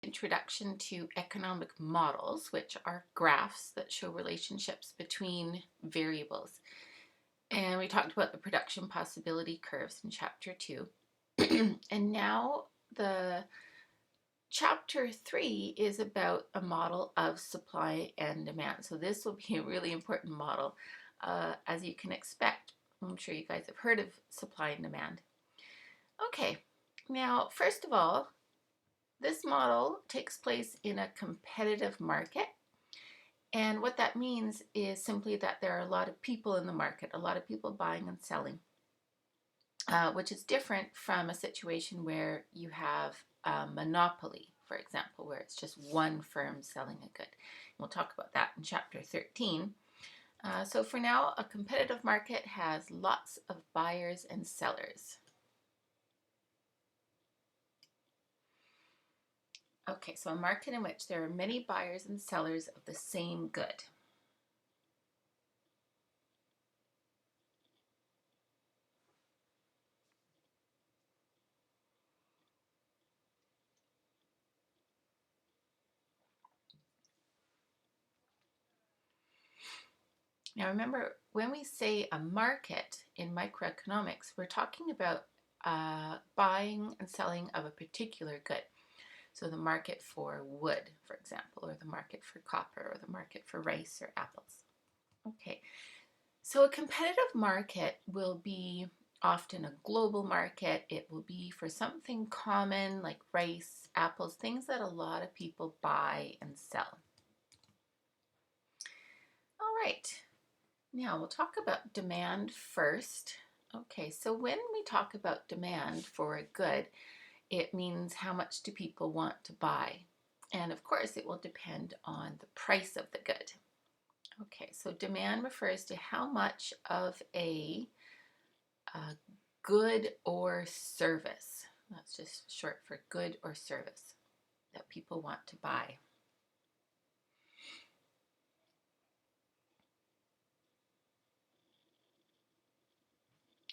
Introduction to economic models, which are graphs that show relationships between variables. And we talked about the production possibility curves in chapter 2. And now the chapter 3 is about a model of supply and demand. So this will be a really important model, as you can expect. I'm sure you guys have heard of supply and demand. Okay, now first of all, this model takes place in a competitive market, and what that means is simply that there are a lot of people in the market, a lot of people buying and selling, which is different from a situation where you have a monopoly, for example, where it's just one firm selling a good. We'll talk about that in chapter 13. So for now, a competitive market has lots of buyers and sellers. Okay, so a market in which there are many buyers and sellers of the same good. Now remember, when we say a market in microeconomics, we're talking about buying and selling of a particular good. So the market for wood, for example, or the market for copper, or the market for rice or apples. Okay, so a competitive market will be often a global market. It will be for something common like rice, apples, things that a lot of people buy and sell. All right, now we'll talk about demand first. Okay, so when we talk about demand for a good, it means how much do people want to buy? And of course, it will depend on the price of the good. Okay, so demand refers to how much of a good or service, that's just short for good or service, that people want to buy.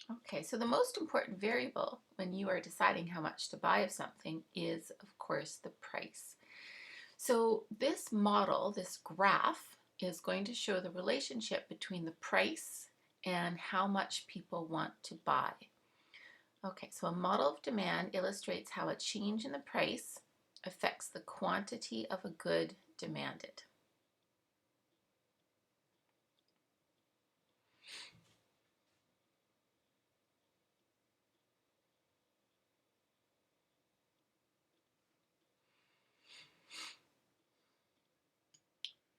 Okay, so the most important variable when you are deciding how much to buy of something is, of course, the price. So this model, this graph, is going to show the relationship between the price and how much people want to buy. Okay, so a model of demand illustrates how a change in the price affects the quantity of a good demanded.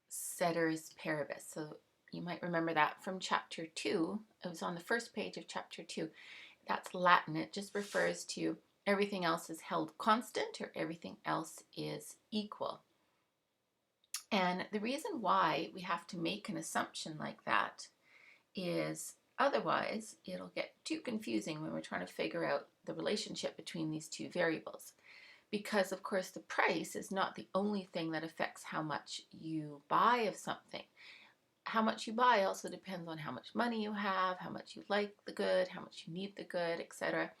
Ceteris paribus. So you might remember that from chapter 2. It was on the first page of chapter 2. That's Latin. It just refers to everything else is held constant or everything else is equal. And the reason why we have to make an assumption like that is otherwise it'll get too confusing when we're trying to figure out the relationship between these two variables. Because of course the price is not the only thing that affects how much you buy of something. How much you buy also depends on how much money you have, how much you like the good, how much you need the good, etc.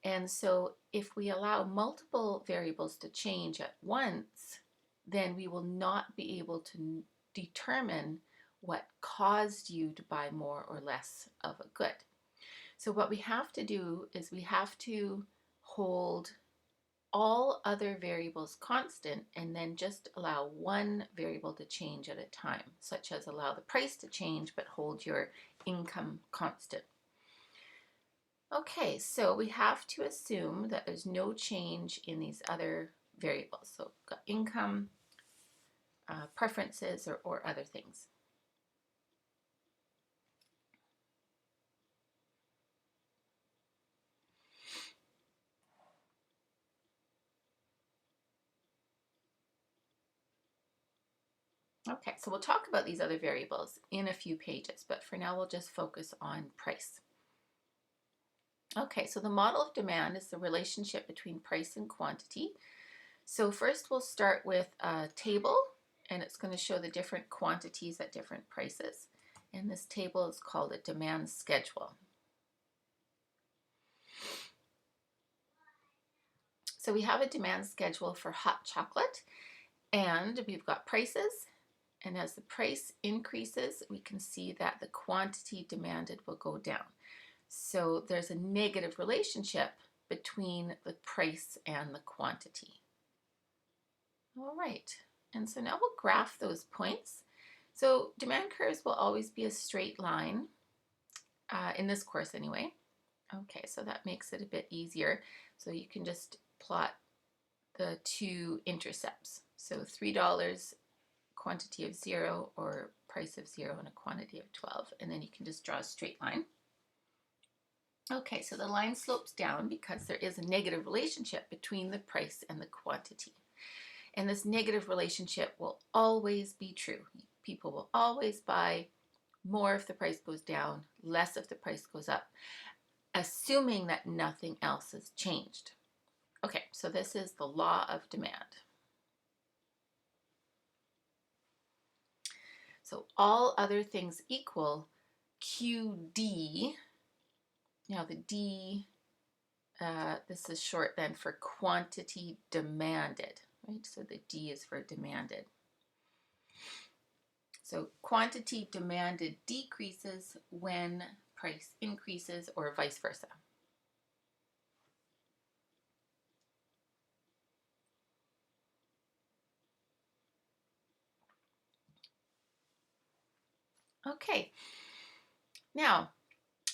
And so if we allow multiple variables to change at once, then we will not be able to determine what caused you to buy more or less of a good. So what we have to do is we have to hold all other variables constant and then just allow one variable to change at a time, such as allow the price to change but hold your income constant. Okay, so we have to assume that there's no change in these other variables. So we've got income, preferences, or other things. Okay, so we'll talk about these other variables in a few pages, but for now we'll just focus on price. Okay, so the model of demand is the relationship between price and quantity. So first we'll start with a table, and it's going to show the different quantities at different prices. And this table is called a demand schedule. So we have a demand schedule for hot chocolate, and we've got prices. And as the price increases, we can see that the quantity demanded will go down. So there's a negative relationship between the price and the quantity. All right, and so now we'll graph those points. So demand curves will always be a straight line, in this course anyway. Okay, so that makes it a bit easier. So you can just plot the two intercepts. So $3, quantity of 0, or price of 0 and a quantity of 12. And then you can just draw a straight line. Okay, so the line slopes down because there is a negative relationship between the price and the quantity. And this negative relationship will always be true. People will always buy more if the price goes down, less if the price goes up, assuming that nothing else has changed. Okay, so this is the law of demand. So all other things equal, QD, now the D, this is short then for quantity demanded, right? So the D is for demanded. So quantity demanded decreases when price increases, or vice versa. Okay, now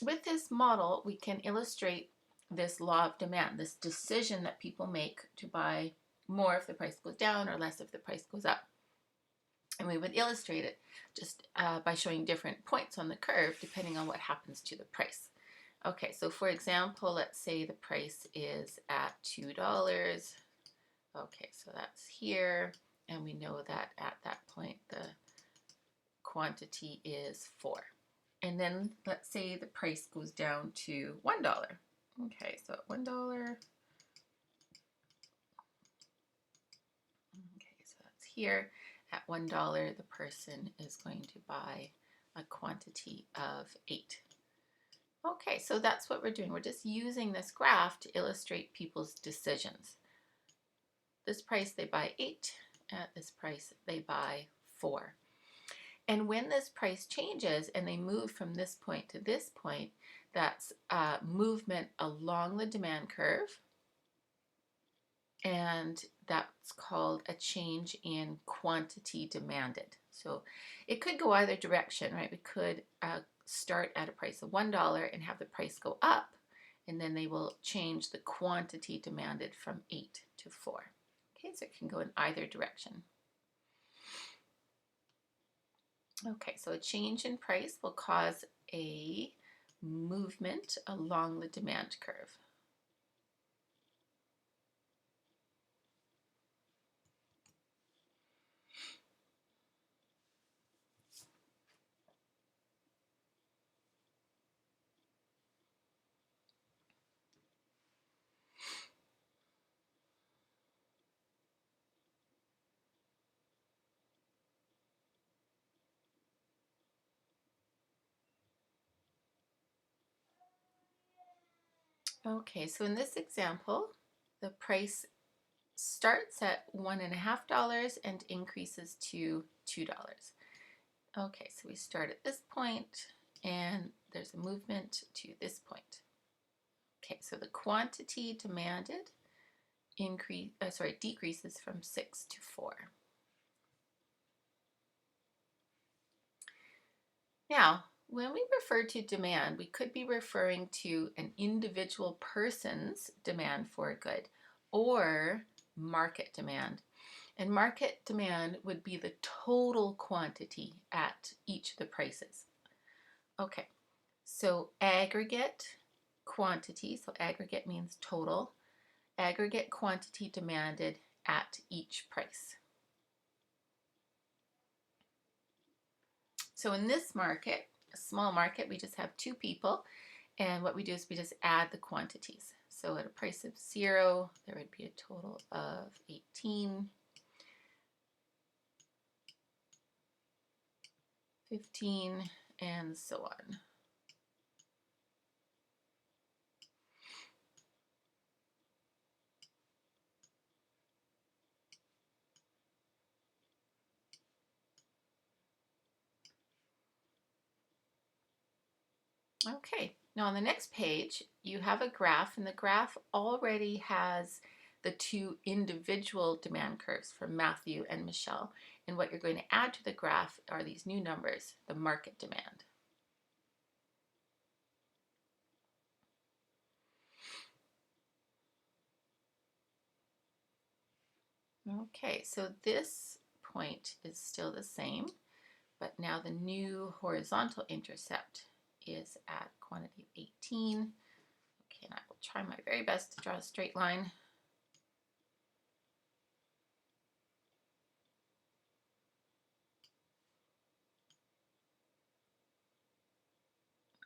with this model, we can illustrate this law of demand, this decision that people make to buy more if the price goes down or less if the price goes up. And we would illustrate it just by showing different points on the curve depending on what happens to the price. Okay, so for example, let's say the price is at $2. Okay, so that's here, and we know that at that point the quantity is 4. And then let's say the price goes down to $1. Okay, so at $1, okay, so that's here. At $1, the person is going to buy a quantity of 8. Okay, so that's what we're doing. We're just using this graph to illustrate people's decisions. This price they buy 8, at this price they buy 4. And when this price changes and they move from this point to this point, that's movement along the demand curve. And that's called a change in quantity demanded. So it could go either direction, right? We could start at a price of $1 and have the price go up, and then they will change the quantity demanded from 8 to 4. Okay, so it can go in either direction. Okay, so a change in price will cause a movement along the demand curve. Okay, so in this example, the price starts at $1.50 and increases to $2. Okay, so we start at this point and there's a movement to this point. Okay, so the quantity demanded decreases from 6 to 4. Now, when we refer to demand, we could be referring to an individual person's demand for a good, or market demand. And market demand would be the total quantity at each of the prices. Okay, so aggregate quantity, so aggregate means total, aggregate quantity demanded at each price. So in this market, a small market, we just have 2 people, and what we do is we just add the quantities. So at a price of 0, there would be a total of 18, 15, and so on. Okay, now on the next page, you have a graph, and the graph already has the two individual demand curves for Matthew and Michelle. And what you're going to add to the graph are these new numbers, the market demand. Okay, so this point is still the same, but now the new horizontal intercept is at quantity of 18. Okay, and I will try my very best to draw a straight line.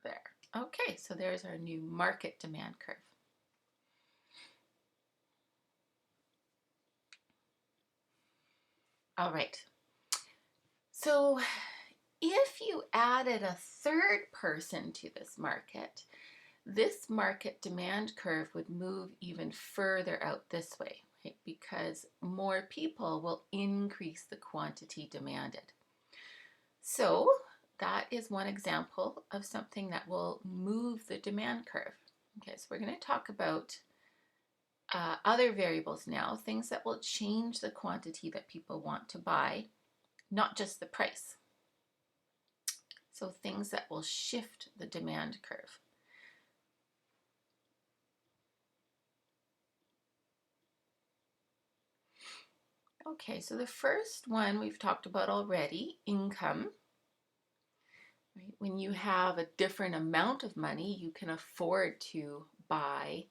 There. Okay, so there's our new market demand curve. All right. So if you added a third person to this market demand curve would move even further out this way, right? Because more people will increase the quantity demanded. So that is one example of something that will move the demand curve. Okay, so we're going to talk about other variables now, things that will change the quantity that people want to buy, not just the price. So things that will shift the demand curve. Okay, so the first one we've talked about already, income. Right? When you have a different amount of money, you can afford to buy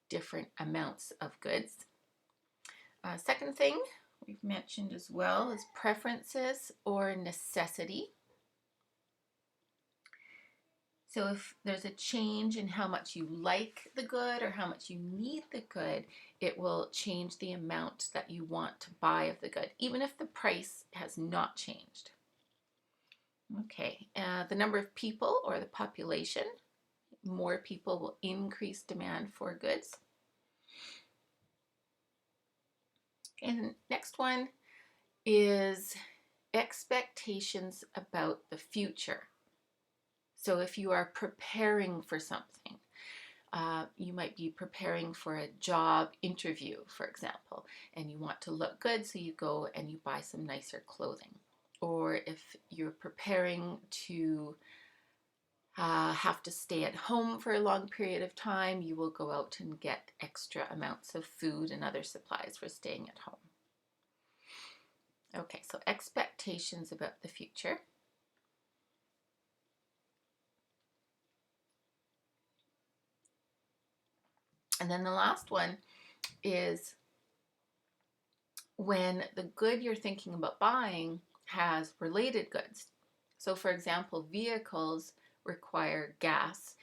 different amounts of goods. Second thing we've mentioned as well is preferences or necessity. So if there's a change in how much you like the good or how much you need the good, it will change the amount that you want to buy of the good, even if the price has not changed. Okay, the number of people or the population, more people will increase demand for goods. And the next one is expectations about the future. So if you are preparing for something, you might be preparing for a job interview, for example, and you want to look good, so you go and you buy some nicer clothing. Or if you're preparing to have to stay at home for a long period of time, you will go out and get extra amounts of food and other supplies for staying at home. Okay, so expectations about the future. And then the last one is when the good you're thinking about buying has related goods. So for example, vehicles require gas,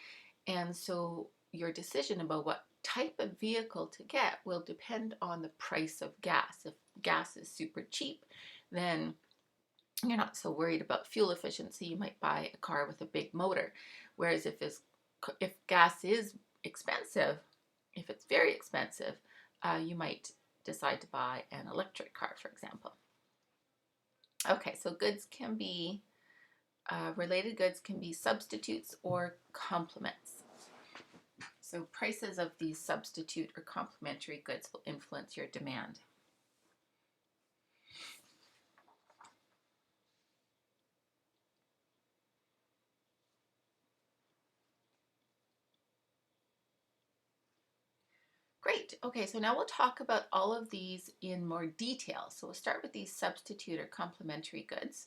and so your decision about what type of vehicle to get will depend on the price of gas. If gas is super cheap, then you're not so worried about fuel efficiency. You might buy a car with a big motor. Whereas if gas is expensive, if it's very expensive, you might decide to buy an electric car, for example. Okay, so goods can be, related goods can be substitutes or complements. So prices of these substitute or complementary goods will influence your demand. Great. Okay, so now we'll talk about all of these in more detail. So we'll start with these substitute or complementary goods.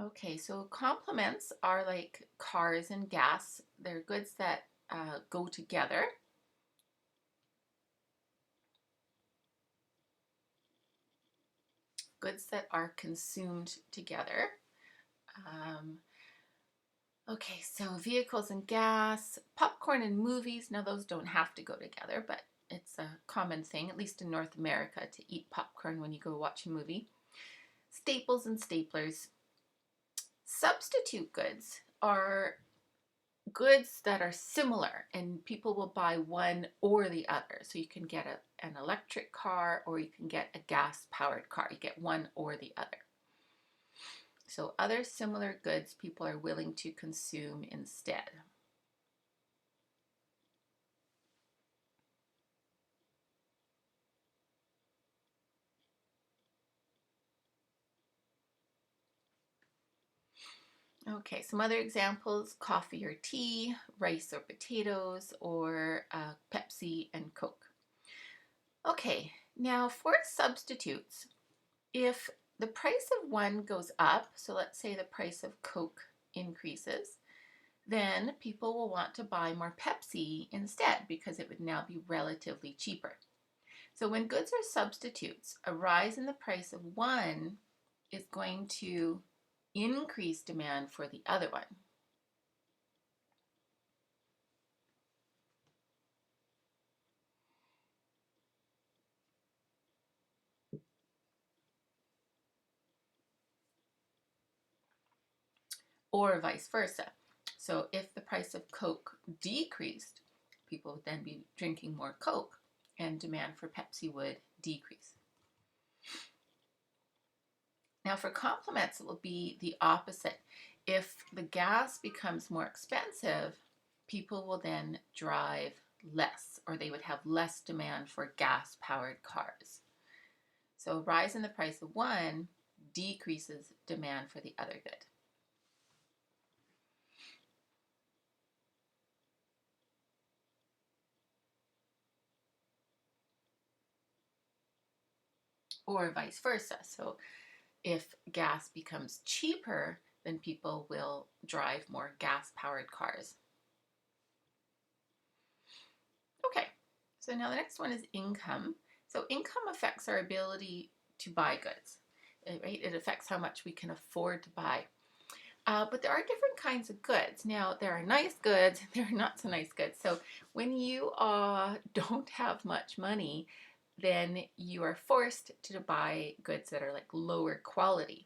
Okay, so complements are like cars and gas. They're goods that go together. Goods that are consumed together. Okay, so vehicles and gas, popcorn and movies. Now those don't have to go together, but it's a common thing, at least in North America, to eat popcorn when you go watch a movie. Staples and staplers. Substitute goods are goods that are similar and people will buy one or the other. So you can get an electric car or you can get a gas powered car. You get one or the other. So other similar goods people are willing to consume instead. Okay, some other examples: coffee or tea, rice or potatoes, or Pepsi and Coke. Okay, now for substitutes, if the price of one goes up, so let's say the price of Coke increases, then people will want to buy more Pepsi instead because it would now be relatively cheaper. So when goods are substitutes, a rise in the price of one is going to increase demand for the other one. Or vice versa. So if the price of Coke decreased, people would then be drinking more Coke and demand for Pepsi would decrease. Now for complements, it will be the opposite. If the gas becomes more expensive, people will then drive less, or they would have less demand for gas-powered cars. So a rise in the price of one decreases demand for the other good. Or vice versa. So if gas becomes cheaper, then people will drive more gas-powered cars. Okay, so now the next one is income. So income affects our ability to buy goods, right? It affects how much we can afford to buy. But there are different kinds of goods. Now, there are nice goods, there are not so nice goods. So when you don't have much money, then you are forced to buy goods that are like lower quality.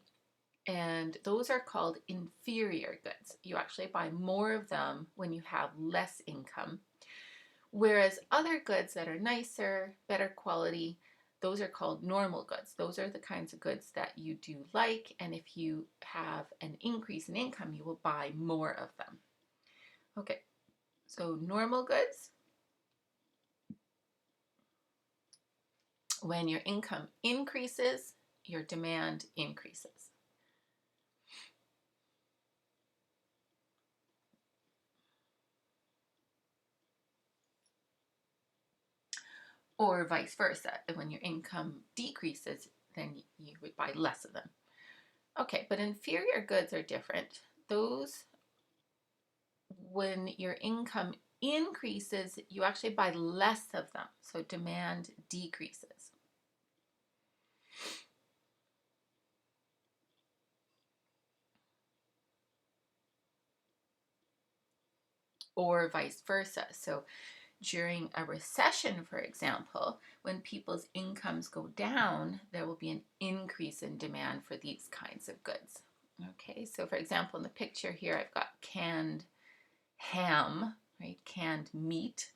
And those are called inferior goods. You actually buy more of them when you have less income. Whereas other goods that are nicer, better quality, those are called normal goods. Those are the kinds of goods that you do like, and if you have an increase in income, you will buy more of them. Okay, so normal goods, when your income increases, your demand increases. Or vice versa. When your income decreases, then you would buy less of them. Okay, but inferior goods are different. Those, when your income increases, you actually buy less of them. So demand decreases. Or vice versa. So during a recession, for example, when people's incomes go down, there will be an increase in demand for these kinds of goods. Okay, so for example, in the picture here, I've got canned ham, right? Canned meat.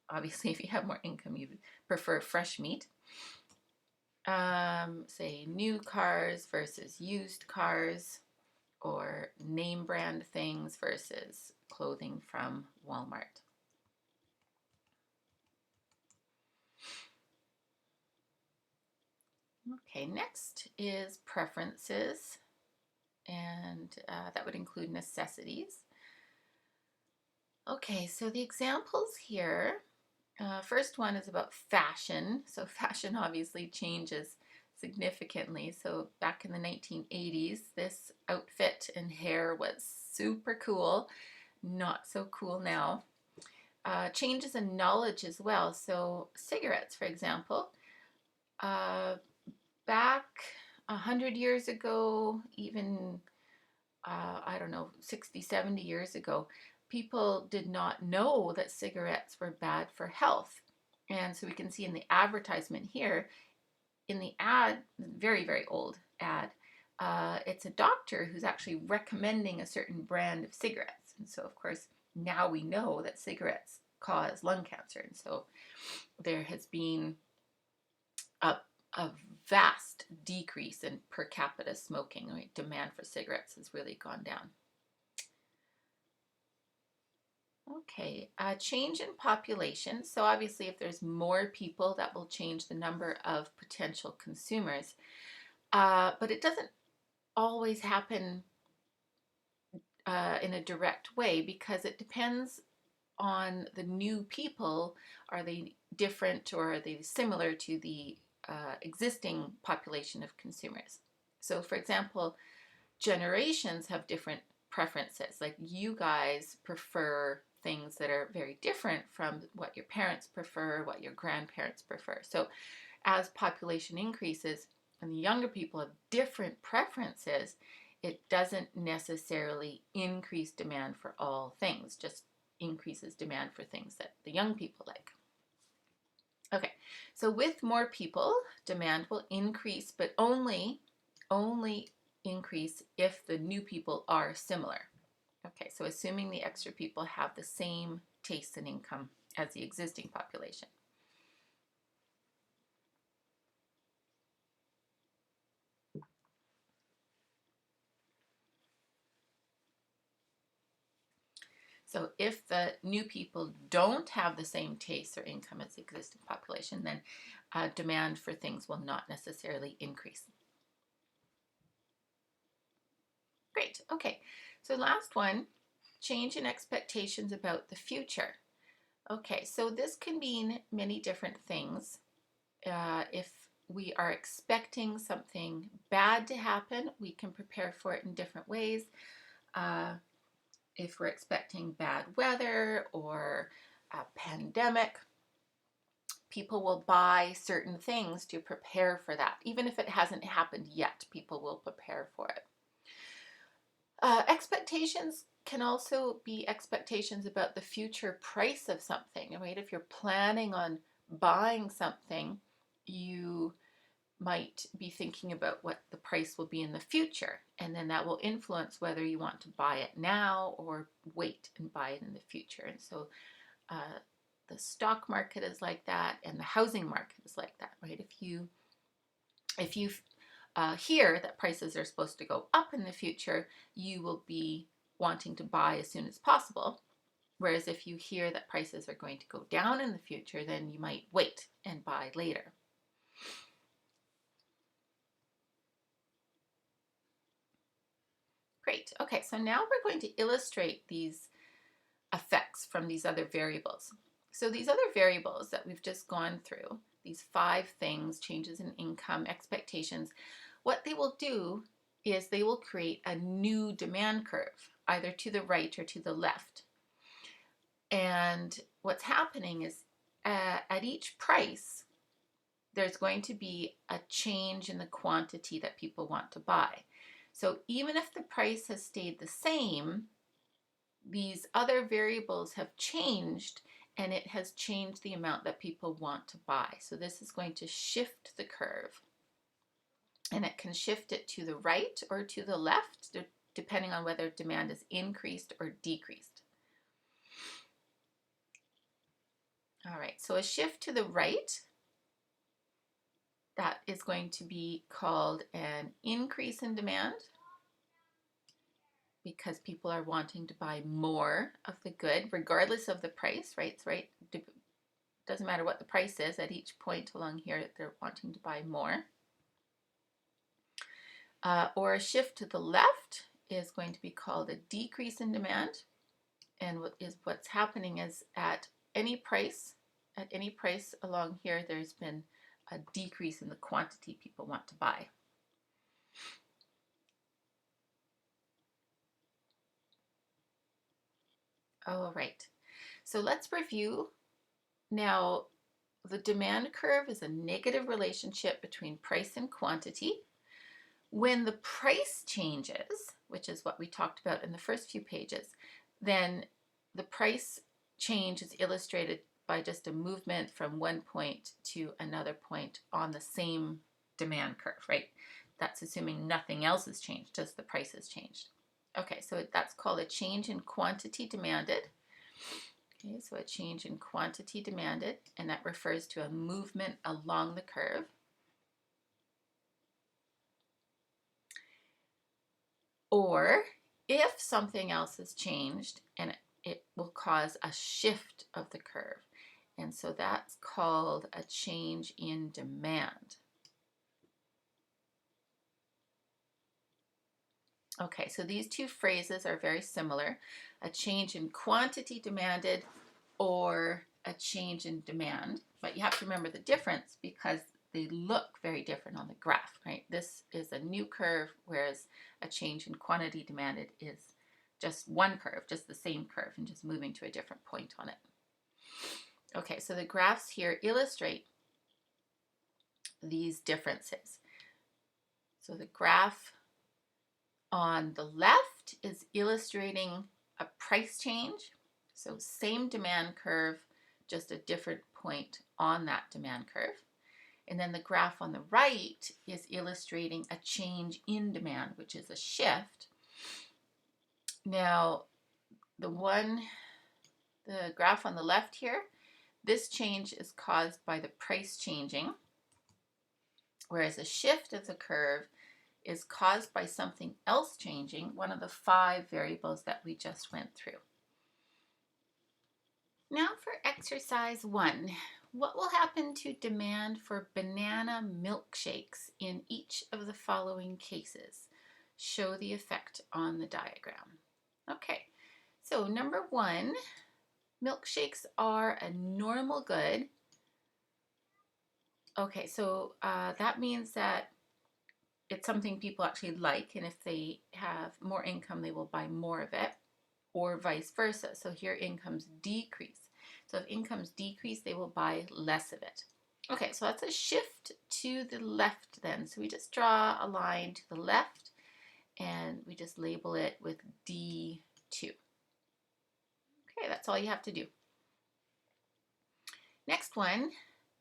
Obviously, if you have more income, you prefer fresh meat. Say new cars versus used cars, or name brand things versus clothing from Walmart. Okay, next is preferences, and that would include necessities. Okay, so the examples here, first one is about fashion. So fashion obviously changes significantly. So back in the 1980s, this outfit and hair was super cool, not so cool now. Changes in knowledge as well. So cigarettes, for example, back 100 years ago, even I don't know, 60, 70 years ago, people did not know that cigarettes were bad for health. And so we can see in the advertisement here, in the ad, very, very old ad, it's a doctor who's actually recommending a certain brand of cigarettes. And so, of course, now we know that cigarettes cause lung cancer. And so there has been a a vast decrease in per capita smoking, right? Demand for cigarettes has really gone down. Okay, change in population. So obviously if there's more people, that will change the number of potential consumers. But it doesn't always happen in a direct way because it depends on the new people. Are they different or are they similar to the existing population of consumers? So for example, generations have different preferences. Like you guys prefer things that are very different from what your parents prefer, what your grandparents prefer. So as population increases and the younger people have different preferences, it doesn't necessarily increase demand for all things, just increases demand for things that the young people like. Okay, so with more people, demand will increase, but only increase if the new people are similar. Okay, so assuming the extra people have the same tastes and income as the existing population. So if the new people don't have the same tastes or income as the existing population, then demand for things will not necessarily increase. Great, okay. So last one, change in expectations about the future. Okay, so this can mean many different things. If we are expecting something bad to happen, we can prepare for it in different ways. If we're expecting bad weather or a pandemic, people will buy certain things to prepare for that. Even if it hasn't happened yet, people will prepare for it. Expectations can also be expectations about the future price of something, right? If you're planning on buying something, you might be thinking about what the price will be in the future, and then that will influence whether you want to buy it now or wait and buy it in the future. And so the stock market is like that, and the housing market is like that, right? If you hear that prices are supposed to go up in the future, you will be wanting to buy as soon as possible. Whereas if you hear that prices are going to go down in the future, then you might wait and buy later. Great. Okay, so now we're going to illustrate these effects from these other variables. So these other variables that we've just gone through, these 5 things, changes in income, expectations, what they will do is they will create a new demand curve, either to the right or to the left. And what's happening is at each price, there's going to be a change in the quantity that people want to buy. So even if the price has stayed the same, these other variables have changed, and it has changed the amount that people want to buy. So this is going to shift the curve, and it can shift it to the right or to the left, depending on whether demand is increased or decreased. All right, so a shift to the right, that is going to be called an increase in demand because people are wanting to buy more of the good regardless of the price, right? So, right, doesn't matter what the price is at each point along here, they're wanting to buy more. Or a shift to the left is going to be called a decrease in demand. And what's happening is at any price along here, there's been a decrease in the quantity people want to buy. All right, so let's review. Now, the demand curve is a negative relationship between price and quantity. When the price changes, which is what we talked about in the first few pages, then the price change is illustrated by just a movement from one point to another point on the same demand curve, right? That's assuming nothing else has changed, just the price has changed. Okay, so that's called a change in quantity demanded. Okay, so a change in quantity demanded, and that refers to a movement along the curve. or if something else has changed and it will cause a shift of the curve. And so that's called a change in demand. Okay, so these two phrases are very similar. A change in quantity demanded or a change in demand. But you have to remember the difference because they look very different on the graph, right? This is a new curve, whereas a change in quantity demanded is just one curve, just the same curve, and just moving to a different point on it. Okay, so the graphs here illustrate these differences. So the graph on the left is illustrating a price change. So same demand curve, just a different point on that demand curve. And then the graph on the right is illustrating a change in demand, which is a shift. Now, the graph on the left here, this change is caused by the price changing, whereas a shift of the curve is caused by something else changing, one of the 5 variables that we just went through. Now for exercise 1, what will happen to demand for banana milkshakes in each of the following cases? Show the effect on the diagram. Okay, so number 1, milkshakes are a normal good. Okay, so that means that it's something people actually like, and if they have more income, they will buy more of it, or vice versa. So here incomes decrease. So if incomes decrease, they will buy less of it. Okay, so that's a shift to the left then. So we just draw a line to the left, and we just label it with D2. Okay, that's all you have to do. Next one,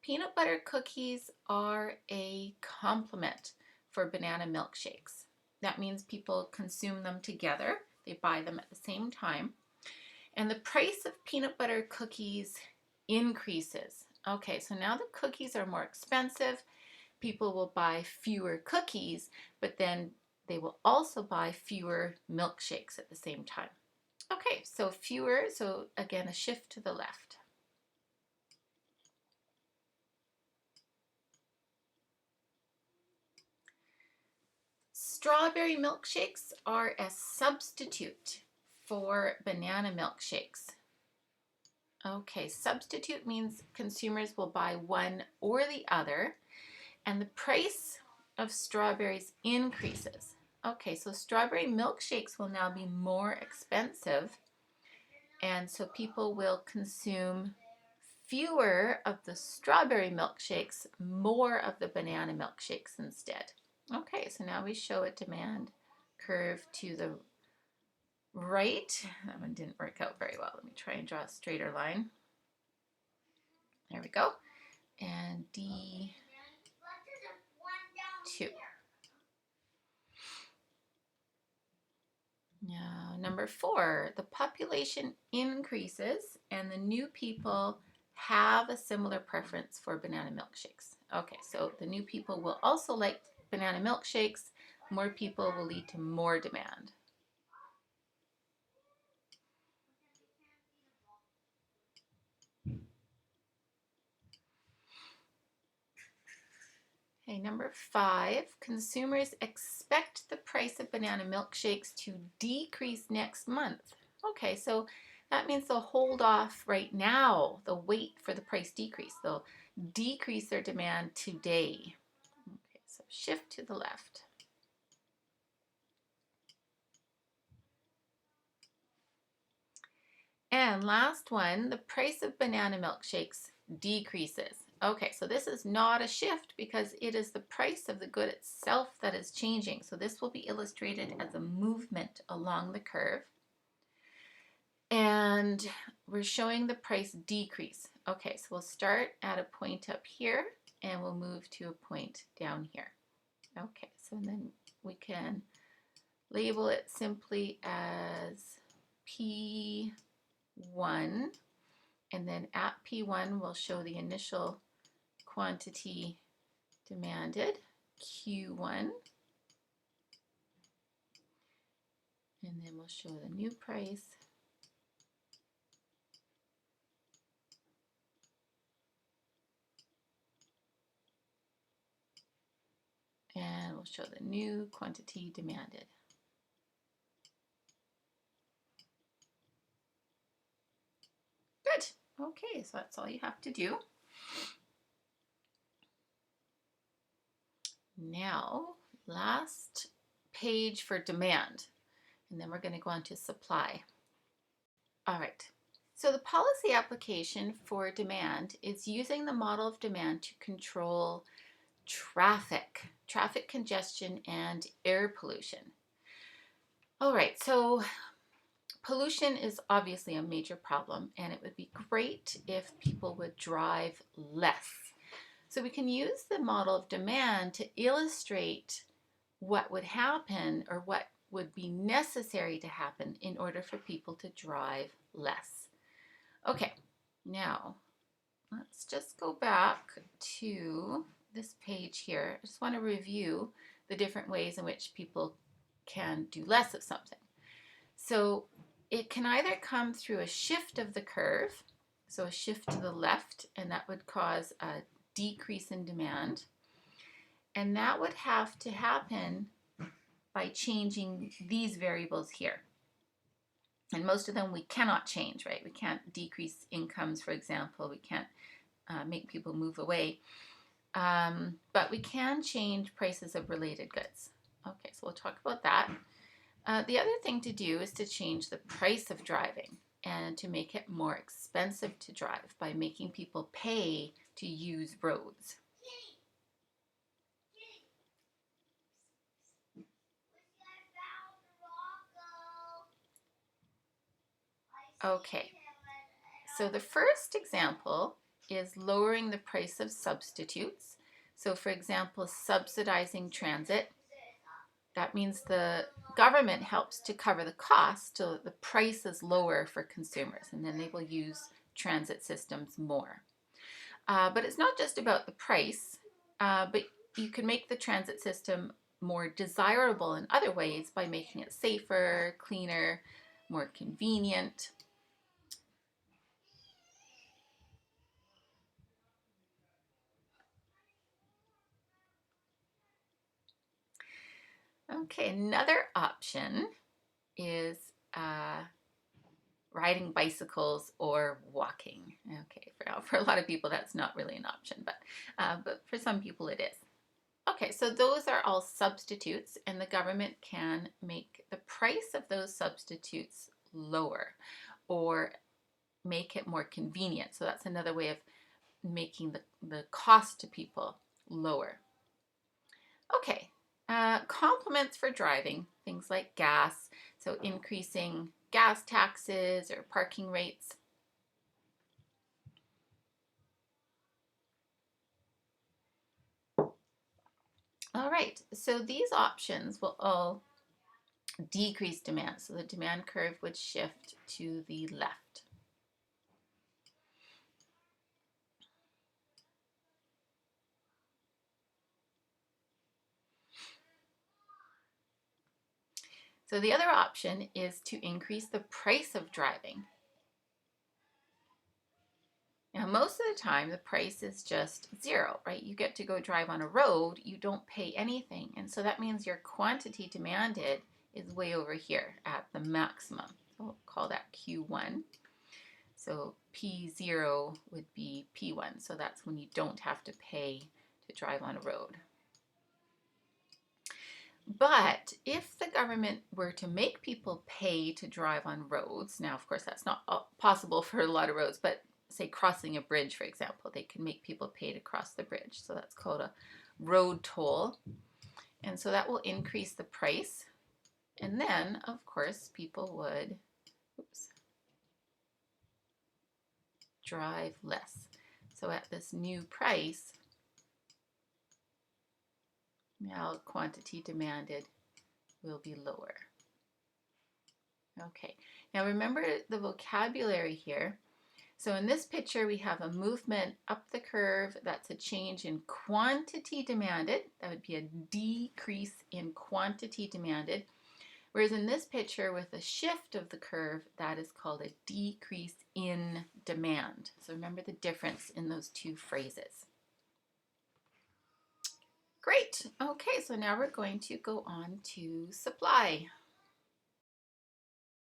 peanut butter cookies are a complement for banana milkshakes. That means people consume them together. They buy them at the same time. And the price of peanut butter cookies increases. Okay, so now the cookies are more expensive. People will buy fewer cookies, but then they will also buy fewer milkshakes at the same time. Okay, so fewer, so again, a shift to the left. Strawberry milkshakes are a substitute for banana milkshakes. Okay, substitute means consumers will buy one or the other, and the price of strawberries increases. Okay, so strawberry milkshakes will now be more expensive, and so people will consume fewer of the strawberry milkshakes, more of the banana milkshakes instead. Okay, so now we show a demand curve to the right. That one didn't work out very well. Let me try and draw a straighter line. There we go. And D2. Now, number 4, the population increases and the new people have a similar preference for banana milkshakes. Okay, so the new people will also like banana milkshakes. More people will lead to more demand. Okay, number 5, consumers expect the price of banana milkshakes to decrease next month. Okay, so that means they'll hold off right now. They'll wait for the price decrease. They'll decrease their demand today. Okay, so shift to the left. And last one, the price of banana milkshakes decreases. Okay, so this is not a shift because it is the price of the good itself that is changing. So this will be illustrated as a movement along the curve. And we're showing the price decrease. Okay, so we'll start at a point up here and we'll move to a point down here. Okay, so then we can label it simply as P1, and then at P1 we'll show the initial quantity demanded, Q1, And then we'll show the new price. And we'll show the new quantity demanded. Good. Okay, so that's all you have to do. Now, last page for demand, and then we're going to go on to supply. All right. So the policy application for demand is using the model of demand to control traffic congestion, and air pollution. All right, so pollution is obviously a major problem, and it would be great if people would drive less. So we can use the model of demand to illustrate what would happen or what would be necessary to happen in order for people to drive less. Okay, now let's just go back to this page here. I just want to review the different ways in which people can do less of something. So it can either come through a shift of the curve, so a shift to the left, and that would cause a decrease in demand. And that would have to happen by changing these variables here. And most of them we cannot change, right? We can't decrease incomes, for example. We can't make people move away. But we can change prices of related goods. Okay, so we'll talk about that. The other thing to do is to change the price of driving and to make it more expensive to drive by making people pay to use roads. Okay, so the first example is lowering the price of substitutes. So for example, subsidizing transit. That means the government helps to cover the cost so that the price is lower for consumers, and then they will use transit systems more. But it's not just about the price, but you can make the transit system more desirable in other ways by making it safer, cleaner, more convenient. Okay, another option is riding bicycles or walking. Okay, for a lot of people that's not really an option, but for some people it is. Okay, so those are all substitutes, and the government can make the price of those substitutes lower or make it more convenient. So that's another way of making the cost to people lower. Okay, complements for driving, things like gas, so increasing gas taxes or parking rates. All right, so these options will all decrease demand. So the demand curve would shift to the left. So the other option is to increase the price of driving. Now, most of the time, the price is just zero, right? You get to go drive on a road, you don't pay anything. And so that means your quantity demanded is way over here at the maximum. So we'll call that Q1. So P0 would be P1. So that's when you don't have to pay to drive on a road. But if the government were to make people pay to drive on roads, now of course that's not possible for a lot of roads, but say crossing a bridge, for example, they can make people pay to cross the bridge. So that's called a road toll. And so that will increase the price. And then, of course, people would drive less. So at this new price, now quantity demanded will be lower. Okay, now remember the vocabulary here. So in this picture, we have a movement up the curve. That's a change in quantity demanded. That would be a decrease in quantity demanded. Whereas in this picture with a shift of the curve, that is called a decrease in demand. So remember the difference in those two phrases. Great. Okay, so now we're going to go on to supply.